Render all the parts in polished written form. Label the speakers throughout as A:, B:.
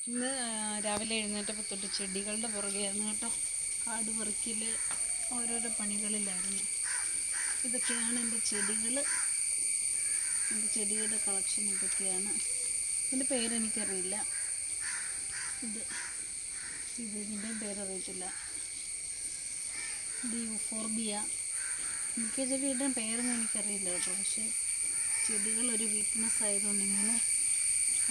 A: ഇന്ന് രാവിലെ എഴുന്നേറ്റപ്പോൾ തൊട്ട് ചെടികളുടെ പുറകെയായിരുന്നു കേട്ടോ. കാട് പറിക്കൽ ഓരോരോ പണികളിലായിരുന്നു. ഇതൊക്കെയാണ് എൻ്റെ ചെടികൾ. എൻ്റെ ചെടികളുടെ കളക്ഷൻ ഇതൊക്കെയാണ്. ഇതിൻ്റെ പേരെനിക്കറിയില്ല. ഇതിൻ്റെയും പേരറിയത്തില്ല. ഇത് യൂഫോർബിയ. മിക്ക ചെടിയുടെയും പേരൊന്നും എനിക്കറിയില്ല കേട്ടോ. പക്ഷേ ചെടികളൊരു വീക്ക്നെസ് ആയതുകൊണ്ട് ഇങ്ങനെ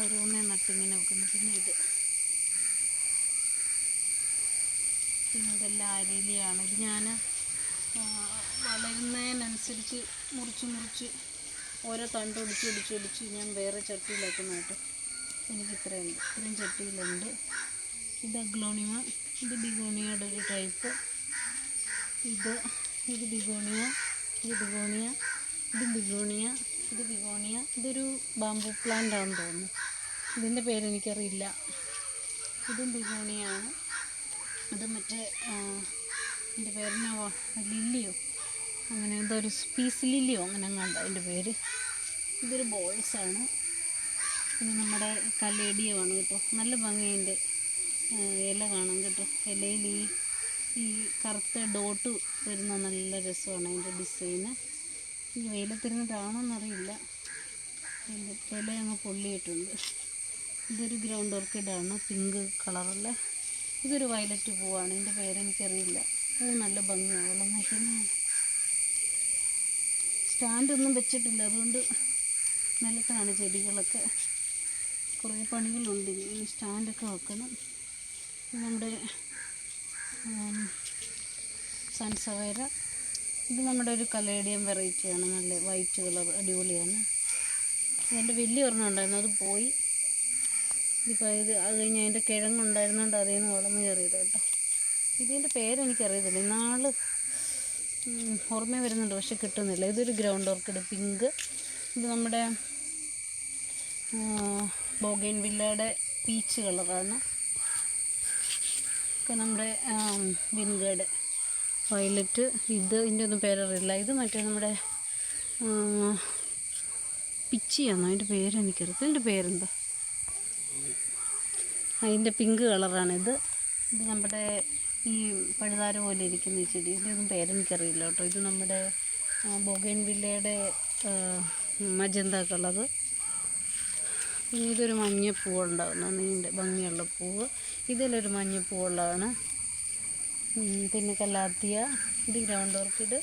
A: ഓരോന്നേ നട്ടിങ്ങനെ വെക്കുന്നു. പിന്നെ ഇതെല്ലാം അരളിയാണ്. ഇത് ഞാൻ വളരുന്നതിനനുസരിച്ച് മുറിച്ച് ഓരോ തണ്ടൊടിച്ചൊടിച്ച് ഞാൻ വേറെ ചട്ടിയിലാക്കുന്നു കേട്ടോ. ഇത്രയും ചട്ടിയിലുണ്ട്. ഇത് അഗ്ലോണിമ. ഇത് ബിഗോണിയയുടെ ഒരു ടൈപ്പ്. ഇത് ബിഗോണിയ. ഇതൊരു ബാംബു പ്ലാന്റ് ആണെന്ന് തോന്നുന്നു. ഇതിൻ്റെ പേരെനിക്കറിയില്ല. ഇതും ബിഗോണിയാണ്. അത് മറ്റേ എൻ്റെ പേരിനോ ലില്ലിയോ അങ്ങനെ എന്തോ ഒരു പീസ് ലില്ലിയോ അങ്ങനെ കണ്ട അതിൻ്റെ പേര്. ഇതൊരു ബോൾസാണ്. പിന്നെ നമ്മുടെ കലേഡിയമാണ് കേട്ടോ. നല്ല ഭംഗിയുണ്ട്. ഇല കാണാം കേട്ടോ. ഇലയിൽ ഈ കറുത്ത ഡോട്ട് വരുന്ന നല്ല രസമാണ് അതിൻ്റെ ഡിസൈന്. ഈ വെയിലത്തിരുന്നിട്ടാണോന്നറിയില്ല. ഇല അങ്ങ് പൊള്ളിയിട്ടുണ്ട്. ഇതൊരു ഗ്രൗണ്ട് ഓർക്കിഡാണ്, പിങ്ക് കളറുള്ള. ഇതൊരു വയലറ്റ് പൂവാണ്. ഇതിൻ്റെ പേരെനിക്കറിയില്ല. പൂ നല്ല ഭംഗിയാണ്. വളർന്നിരിക്കുന്നതാണ്. സ്റ്റാൻഡൊന്നും വെച്ചിട്ടില്ല, അതുകൊണ്ട് നിലത്താണ് ചെടികളൊക്കെ. കുറേ പണികളുണ്ട്. ഇനി സ്റ്റാൻഡൊക്കെ വെക്കണം. നമ്മുടെ സൺസവേര. ഇത് നമ്മുടെ ഒരു കലേഡിയം വെറൈറ്റിയാണ്. നല്ല വൈറ്റ് കളർ, അടിപൊളിയാണ്. ഇതിൻ്റെ വലിയ ഒരെണ്ണം ഉണ്ടായിരുന്നു, അത് പോയി. ഇതിപ്പോൾ അത് കഴിഞ്ഞ് അതിൻ്റെ കിഴങ്ങുണ്ടായിരുന്നുകൊണ്ട് അതിൽ നിന്ന് വളർന്ന് കയറിയത് കേട്ടോ. ഇതിൻ്റെ പേരെനിക്കറിയത്തില്ല. ഇന്നാൾ ഓർമ്മ വരുന്നുണ്ട്, പക്ഷെ കിട്ടുന്നില്ല. ഇതൊരു ഗ്രൗണ്ട് ഓർക്കിഡ്, പിങ്ക്. ഇത് നമ്മുടെ ബോഗെയിൻവില്ലയുടെ പീച്ച് കളറാണ്. ഒക്കെ നമ്മുടെ വിൻഗേഡ് വയലറ്റ്. ഇതിൻ്റെ ഒന്നും പേരറിയില്ല. ഇത് മറ്റേ നമ്മുടെ പിച്ചിയാണോ അതിൻ്റെ പേരെനിക്കറിയില്ല. ഇതിൻ്റെ പേരെന്താ? അതിൻ്റെ പിങ്ക് കളറാണിത്. ഇത് നമ്മുടെ ഈ പഴുതാര പോലെ ഇരിക്കുന്ന ഈ ചെടി. ഇതിൻ്റെ ഒന്നും പേരെനിക്കറിയില്ല കേട്ടോ. ഇത് നമ്മുടെ ബോഗെയിൻവില്ലയുടെ മജന്ത കളർ. പിന്നെ ഇതൊരു മഞ്ഞപ്പൂവുണ്ടാകുന്ന നീണ്ട ഭംഗിയുള്ള പൂവ്. ഇതിലൊരു മഞ്ഞപ്പൂവുള്ളതാണ്. പിന്നെ കലാത്തിയ. ഇത് ഗ്രൗണ്ട് ഓർക്കിഡ്.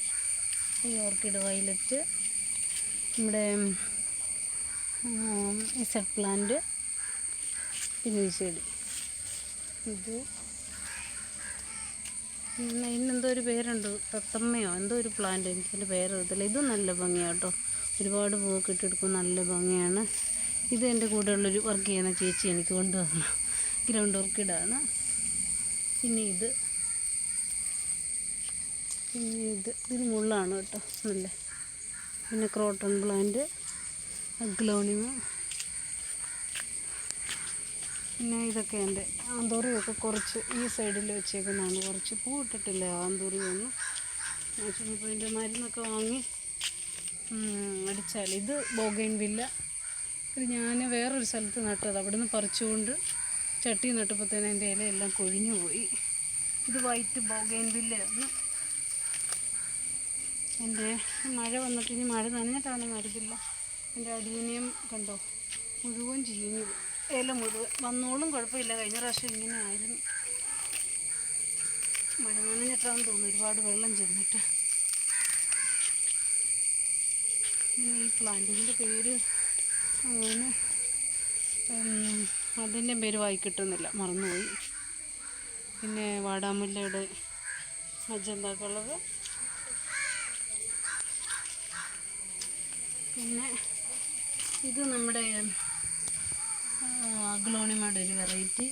A: ഈ ഓർക്കിഡ് വയലറ്റ്. നമ്മുടെ ഇസഡ് പ്ലാന്റ്. പിന്നെ ഈ ചെടി ഇത് ഇന്നെന്തോ ഒരു പേരുണ്ട്, തത്തമ്മയോ എന്തോ ഒരു പ്ലാന്റ്, എനിക്കതിൻ്റെ പേരറിയത്തില്ല. ഇതും നല്ല ഭംഗിയാണ് കേട്ടോ. ഒരുപാട് പൂവൊക്കെ ഇട്ടെടുക്കും, നല്ല ഭംഗിയാണ്. ഇത് എൻ്റെ കൂടെയുള്ളൊരു വർക്ക് ചെയ്യുന്ന ചേച്ചി എനിക്ക് കൊണ്ടുവന്ന ഗ്രൗണ്ട് ഓർക്കിഡാണ്. പിന്നെ ഇത് മുള്ളാണ് കേട്ടോ, നല്ല. പിന്നെ ക്രോട്ടൺ പ്ലാന്റ്, അഗ്ലോണിമ. പിന്നെ ഇതൊക്കെ എൻ്റെ ആന്തൂറിയൊക്കെ കുറച്ച് ഈ സൈഡിൽ വെച്ചേക്കുന്നതാണ്. കുറച്ച് പൂ ഇട്ടിട്ടില്ല ആന്തൂറിയൊന്നും. ഇപ്പോൾ ഇതിൻ്റെ മരുന്നൊക്കെ വാങ്ങി അടിച്ചാൽ. ഇത് ബോഗെയിൻവില്ല. ഇത് ഞാൻ വേറൊരു സ്ഥലത്ത് നട്ടത്. അവിടെ നിന്ന് പറിച്ചുകൊണ്ട് ചട്ടി നട്ടപ്പോഴത്തേന് എൻ്റെ ഇലയെല്ലാം കൊഴിഞ്ഞു പോയി. ഇത് വൈറ്റ് ബോഗെയിൻവില്ലയാണ്. എൻ്റെ മഴ വന്നിട്ട് ഇനി മഴ നനഞ്ഞിട്ടാണെന്ന് അറിയത്തില്ല. എൻ്റെ അഡീനിയം കണ്ടോ, മുഴുവൻ ചീഞ്ഞു. ഇല മുഴുവൻ വന്നോളും, കുഴപ്പമില്ല. കഴിഞ്ഞ പ്രാവശ്യം ഇങ്ങനെ ആയിരുന്നു. മഴ നനഞ്ഞിട്ടാണെന്ന് തോന്നുന്നു, ഒരുപാട് വെള്ളം ചെന്നിട്ട്. ഈ പ്ലാന്റിൻ്റെ പേര് അങ്ങനെ അതിൻ്റെ പേര് വായി കിട്ടുന്നില്ല, മറന്നുപോയി. പിന്നെ വാടാമുല്ലയുടെ മജന്ത കളർ. പിന്നെ ഇത് നമ്മുടെ അഗ്ലോണിമയുടെ ഒരു വെറൈറ്റി.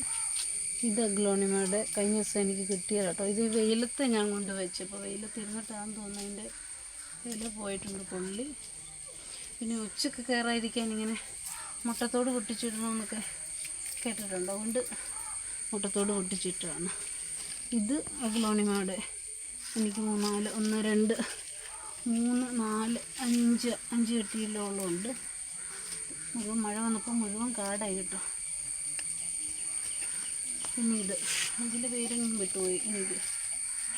A: ഇത് അഗ്ലോണിമയുടെ കഴിഞ്ഞ ദിവസം എനിക്ക് കിട്ടിയത് കേട്ടോ. ഇത് വെയിലത്ത് ഞാൻ കൊണ്ട് വെച്ചപ്പോൾ വെയിലത്ത് ഇരുന്നിട്ടാണെന്ന് തോന്നുന്നു അതിൻ്റെ ഇല പോയിട്ടുണ്ട്, പൊള്ളി. പിന്നെ ഉച്ചക്ക് കയറാതിരിക്കാൻ ഇങ്ങനെ മുട്ടത്തോട് പൊട്ടിച്ചിടണമെന്നൊക്കെ കേട്ടിട്ടുണ്ട്, അതുകൊണ്ട് മുട്ടത്തോട് പൊട്ടിച്ചിട്ടാണ്. ഇത് അഗ്ലോണിമയുടെ എനിക്ക് 3, 4, 1, 2, 3, 4, 5 ചട്ടിയിലോളം ഉണ്ട്. മുഴുവൻ മഴ വന്നപ്പോൾ മുഴുവൻ കാടായി കേട്ടോ. പിന്നെ ഇതിൻ്റെ പേരൊന്നും വിട്ടുപോയി എനിക്ക്.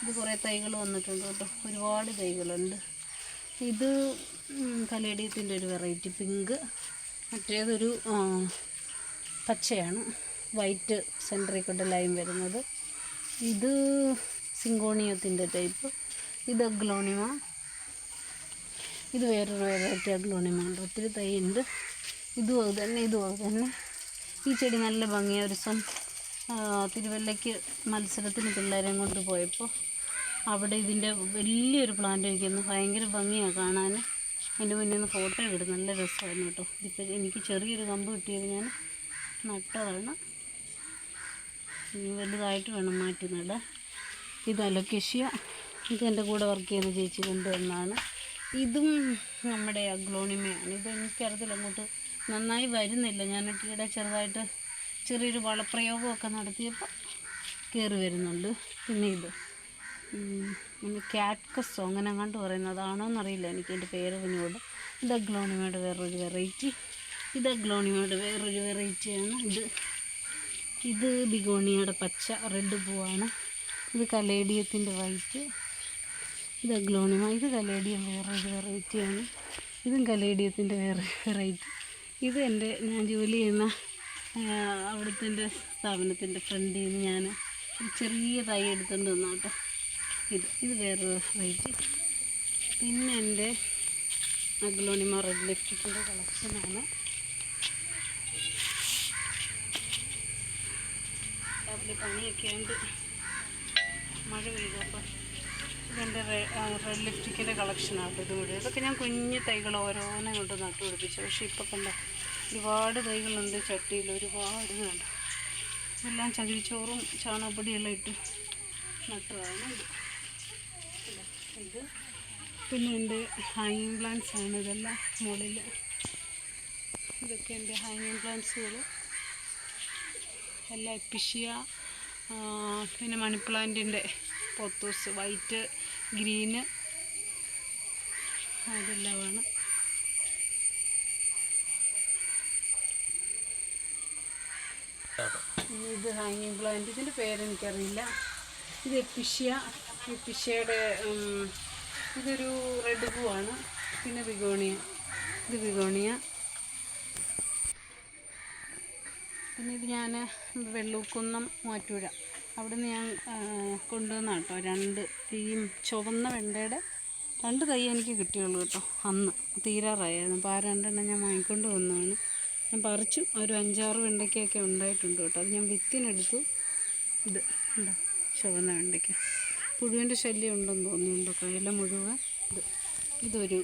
A: ഇത് കുറേ തൈകൾ വന്നിട്ടുണ്ട് കേട്ടോ, ഒരുപാട് തൈകളുണ്ട്. ഇത് കലേഡിയത്തിൻ്റെ ഒരു വെറൈറ്റി പിങ്ക്, മറ്റേതൊരു പച്ചയാണ്, വൈറ്റ് സെൻറ്ററിൽ കൊണ്ട് ലൈൻ വരുന്നത്. ഇത് സിങ്കോണിയത്തിൻ്റെ ടൈപ്പ്. ഇത് അഗ്ലോണിമ. ഇത് വേറൊരു വെറൈറ്റി അഗ്ലോണിമ ഉണ്ട്. ഒത്തിരി തൈ ഉണ്ട്. ഇതും അത് തന്നെ. ഈ ചെടി നല്ല ഭംഗിയാണ്. ഒരു ദിവസം തിരുവല്ലയ്ക്ക് മത്സരത്തിന് പിള്ളേരെയും കൊണ്ട് പോയപ്പോൾ അവിടെ ഇതിൻ്റെ വലിയൊരു പ്ലാന്റ് ഇരിക്കുന്നു. ഭയങ്കര ഭംഗിയാണ് കാണാൻ. അതിൻ്റെ മുന്നേ ഒന്ന് ഫോട്ടോ എടുക്കും, നല്ല രസമായിരുന്നു കേട്ടോ. ഇതിപ്പോൾ എനിക്ക് ചെറിയൊരു കമ്പ് കിട്ടിയത് ഞാൻ നട്ടതാണ്. വലുതായിട്ട് വേണം മാറ്റി നടാൻ. ഇത് അലോക്കേഷ്യ. ഇത് എൻ്റെ കൂടെ വർക്ക് ചെയ്യുന്ന ചേച്ചി കൊണ്ടുവന്നാണ്. ഇതും നമ്മുടെ അഗ്ലോണിമയാണ്. ഇത് എനിക്കറിയത്തില്ല, അങ്ങോട്ട് നന്നായി വരുന്നില്ല. ഞാൻ ഇവിടെ ചെറുതായിട്ട് ചെറിയൊരു വളപ്രയോഗമൊക്കെ നടത്തിയപ്പോൾ കയറി വരുന്നുണ്ട്. പിന്നെ പിന്നെ കാറ്റ്കസോ അങ്ങനെ അങ്ങോട്ട് പറയുന്നത് അതാണോ എന്നറിയില്ല, എനിക്ക് എൻ്റെ പേര് പറഞ്ഞുകൊണ്ട്. ഇത് അഗ്ലോണിമയുടെ വേറൊരു വെറൈറ്റി. ഇത് അഗ്ലോണിമയുടെ വേറൊരു വെറൈറ്റിയാണ്. ഇത് ബിഗോണിയയുടെ പച്ച റെഡ് പൂവാണ്. ഇത് കലേഡിയത്തിൻ്റെ വൈറ്റ്. ഇത് അഗ്ലോണിമ. ഇത് കലേഡിയം വേറൊരു വെറൈറ്റിയാണ്. ഇതും കലേഡിയത്തിൻ്റെ വേറെ വെറൈറ്റി. ഇത് ഞാൻ ജോലി ചെയ്യുന്ന അവിടുത്തെ സ്ഥാപനത്തിൻ്റെ ഫ്രണ്ടിൽ നിന്ന് ഞാൻ ഒരു ചെറിയ തൈ എടുത്തുകൊണ്ട് വന്നു കേട്ടോ. ഇത് വേറൊരു വെറൈറ്റി. പിന്നെ എൻ്റെ അഗ്ലോണിമ റെഡ് ലിപ്സ്റ്റിക്കിൻ്റെ കളക്ഷനാണ്. രാവിലെ പണിയൊക്കെ ഉണ്ട്, മഴ പെയ്തപ്പോൾ ഇതെൻ്റെ റെഡ് ലിപ്സ്റ്റിക്കിൻ്റെ കളക്ഷനാണ്. ഇതുകൂടി ഇതൊക്കെ ഞാൻ കുഞ്ഞു തൈകൾ ഓരോന്നെ കൊണ്ട് നട്ടുപിടിപ്പിച്ചു. പക്ഷേ ഇപ്പോൾ കണ്ട ഒരുപാട് തൈകളുണ്ട് ചട്ടിയിൽ, ഒരുപാട് വേണ്ട. എല്ലാം ചകിരിച്ചോറും ചാണകപ്പൊടിയെല്ലാം ഇട്ട് നട്ടതാണ്. ഇത് പിന്നെ എൻ്റെ ഹാങ്ങിങ് പ്ലാന്റ്സ് ആണ്. ഇതെല്ലാം മുകളിൽ ഇതൊക്കെ എൻ്റെ ഹാങ്ങിങ് പ്ലാന്റ്സുകൾ എല്ലാം എപ്പിഷ്യ. പിന്നെ മണി പ്ലാന്റിൻ്റെ പൊത്തൂസ് വൈറ്റ് ഗ്രീന് അതെല്ലാമാണ്. ഇത് ഹാങ്ങിങ് പ്ലാന്റ്, ഇതിൻ്റെ പേരെനിക്കറിയില്ല. ഇത് എപ്പിഷ്യയുടെ ഇതൊരു റെഡ് പൂവാണ്. പിന്നെ ബിഗോണിയ. ഇത് ബിഗോണിയ. പിന്നെ ഇത് ഞാൻ വെള്ളൂർക്കുന്നം മൂവാറ്റുപുഴ അവിടെ നിന്ന് ഞാൻ കൊണ്ടുവന്ന കേട്ടോ. 2 ഈ ചുവന്ന വെണ്ടയുടെ 2 തൈ എനിക്ക് കിട്ടിയുള്ളൂ കേട്ടോ. അന്ന് തീരാറായിരുന്നു. അപ്പോൾ ആ 2 എണ്ണം ഞാൻ വാങ്ങിക്കൊണ്ട് വന്നതാണ്. ഞാൻ പറിച്ചു. ഒരു 5-6 വെണ്ടയ്ക്കൊക്കെ ഉണ്ടായിട്ടുണ്ട് കേട്ടോ. അത് ഞാൻ വിത്തിനെടുത്തു. ഇത് ഉണ്ടോ ചുവന്ന വെണ്ടയ്ക്ക. പുഴുവിൻ്റെ ശല്യം ഉണ്ടെന്ന് തോന്നുന്നുണ്ടോ കയ്യില മുഴുവൻ. ഇതൊരു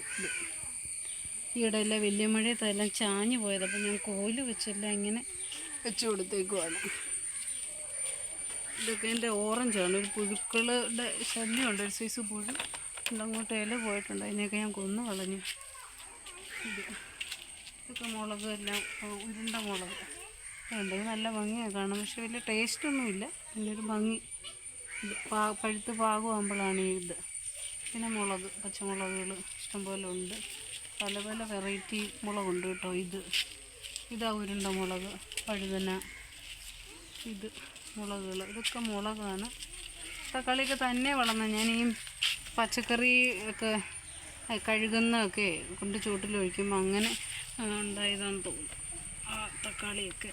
A: ഈയിടെയെല്ലാം വലിയ മഴയത്തെല്ലാം ചാഞ്ഞു പോയത്. അപ്പോൾ ഞാൻ കോല് വെച്ചെല്ലാം ഇങ്ങനെ വെച്ച് കൊടുത്തേക്കുവാണ്. ഇതൊക്കെ എൻ്റെ ഓറഞ്ചാണ്. ഒരു പുഴുക്കളുടെ ശല്യമുണ്ട്, ഒരു സൈസ് പുഴു അങ്ങോട്ട് ഇല പോയിട്ടുണ്ട്. അതിനെയൊക്കെ ഞാൻ കൊന്നു കളഞ്ഞു. ഇതൊക്കെ മുളക് എല്ലാം ഉരുണ്ട മുളക് ഉണ്ട്. ഇത് നല്ല ഭംഗിയാണ് കാണാൻ, പക്ഷെ വലിയ ടേസ്റ്റൊന്നുമില്ല. പിന്നെ ഒരു ഭംഗി. ഇത് പഴുത്ത് പാകമാകുമ്പോഴാണ് ഇത്. പിന്നെ മുളക്, പച്ചമുളകുകൾ ഇഷ്ടംപോലെ ഉണ്ട്. പല പല വെറൈറ്റി മുളകുണ്ട് കേട്ടോ. ഇതാ ഉരുണ്ട മുളക്, വഴുതന, ഇത് മുളകുകൾ. ഇതൊക്കെ മുളകാണ്. തക്കാളിയൊക്കെ തന്നെ വളർന്ന ഞാൻ ഈ പച്ചക്കറി ഒക്കെ കഴുകുന്നതൊക്കെ കൊണ്ട് ചൂട്ടിലൊഴിക്കുമ്പോൾ അങ്ങനെ ഉണ്ടായതാണെന്ന് തോന്നുന്നു ആ തക്കാളിയൊക്കെ.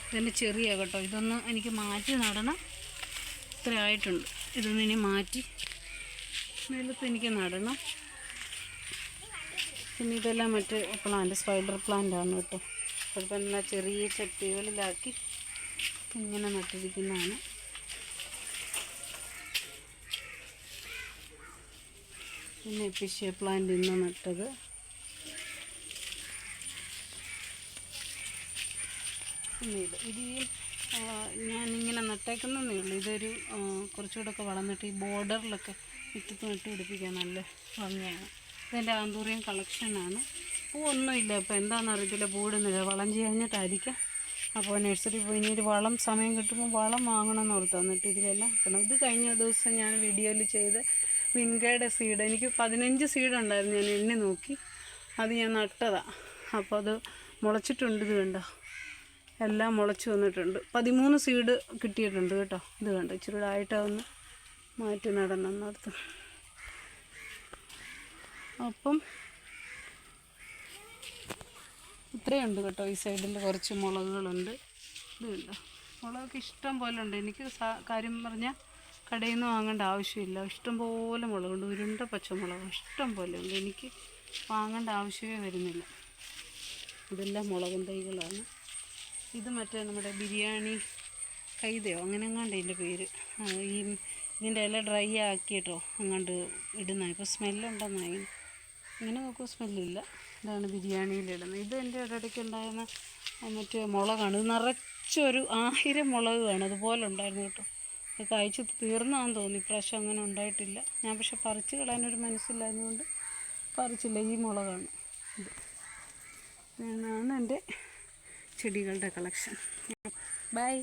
A: ഇതിൻ്റെ ചെറിയ കേട്ടോ. ഇതൊന്ന് എനിക്ക് മാറ്റി നടണം. ഇത്ര ആയിട്ടുണ്ട്. ഇതൊന്ന് ഇനി മാറ്റി നിലത്ത് എനിക്ക് നടണം. പിന്നെ ഇതെല്ലാം മറ്റ് സ്പൈഡർ പ്ലാന്റാണ് കേട്ടോ. അതുപോലെ ചെറിയ ചട്ടികളിലാക്കി ഇങ്ങനെ നട്ടിരിക്കുന്നതാണ്. പിന്നെ എപ്പിഷ്യ പ്ലാന്റ് ഇന്ന് നട്ടത്. പിന്നെ ഇത് ഞാനിങ്ങനെ നട്ടേക്കുന്നതേ ഉള്ളൂ. ഇതൊരു കുറച്ചുകൂടെയൊക്കെ വളർന്നിട്ട് ഈ ബോർഡറിലൊക്കെ മുറ്റത്ത് നട്ട് പിടിപ്പിക്കാൻ നല്ല ഭംഗിയാണ്. ഇതെൻ്റെ ആന്തൂറിയം കളക്ഷനാണ്. പൂവൊന്നുമില്ല ഇപ്പോൾ, എന്താണെന്ന് അറിയത്തില്ല, പൂടുന്നില്ല. വളം ചെയ്യാഞ്ഞിട്ടായിരിക്കാം. അപ്പോൾ നഴ്സറി പോയി ഇനി ഒരു വളം സമയം കിട്ടുമ്പോൾ വളം വാങ്ങണമെന്ന് ഓർത്ത് തന്നിട്ട് ഇതിലെല്ലാം വെക്കണം. ഇത് കഴിഞ്ഞ ദിവസം ഞാൻ വീഡിയോയിൽ ചെയ്ത് വിൻഗയുടെ സീഡ്, എനിക്ക് 15 സീഡ് ഉണ്ടായിരുന്നു. ഞാൻ എണ്ണി നോക്കി, അത് ഞാൻ നട്ടതാണ്. അപ്പോൾ അത് മുളച്ചിട്ടുണ്ട്. ഇത് കണ്ടോ, എല്ലാം മുളച്ച് വന്നിട്ടുണ്ട്. 13 സീഡ് കിട്ടിയിട്ടുണ്ട് കേട്ടോ. ഇത് കണ്ടോ, ഇച്ചിരി ആയിട്ടൊന്ന് മാറ്റി നടന്നടുത്ത്. അപ്പം ഇത്രയുണ്ട് കേട്ടോ. ഈ സൈഡിൽ കുറച്ച് മുളകുകളുണ്ട്. ഇത് കണ്ടോ, മുളകൊക്കെ ഇഷ്ടം പോലെ ഉണ്ട്. എനിക്ക് കാര്യം പറഞ്ഞാൽ കടയിൽ നിന്ന് വാങ്ങേണ്ട ആവശ്യമില്ല. ഇഷ്ടം പോലെ മുളകുണ്ട്. ഉരുണ്ട പച്ചമുളക് ഇഷ്ടം പോലെ ഉണ്ട്. എനിക്ക് വാങ്ങേണ്ട ആവശ്യമേ വരുന്നില്ല. ഇതെല്ലാം മുളകും തൈകളാണ്. ഇത് മറ്റേ നമ്മുടെ ബിരിയാണി കൈതയോ അങ്ങനെ എങ്ങാണ്ട് ഇതിൻ്റെ പേര്. ഇതിൻ്റെ ഇല ഡ്രൈ ആക്കിയിട്ടോ അങ്ങാണ്ട് ഇടുന്ന. ഇപ്പോൾ സ്മെല്ലുണ്ടെന്നായി. ഇങ്ങനെ നോക്കുമ്പോൾ സ്മെല്ലില്ല. ഇതാണ് ബിരിയാണിയിലിടുന്നത്. ഇത് എൻ്റെ ഇടയ്ക്ക് ഉണ്ടായിരുന്ന മറ്റേ മുളകാണ്. ഇത് നിറച്ചൊരു 1000 മുളക് കാണും. അതുപോലെ ഉണ്ടായിരുന്നു കേട്ടോ. അത് കഴിച്ച് തീർന്നാന്ന് തോന്നി. ഇപ്രാവശ്യം അങ്ങനെ ഉണ്ടായിട്ടില്ല. ഞാൻ പക്ഷെ പറിച്ച് കളയാനൊരു മനസ്സില്ലാഞ്ഞുകൊണ്ട് പറിച്ചില്ല. ഈ മുളകാണ് ഇത്. ഇതാണ് എൻ്റെ ചെടികളുടെ കളക്ഷൻ. ബൈ.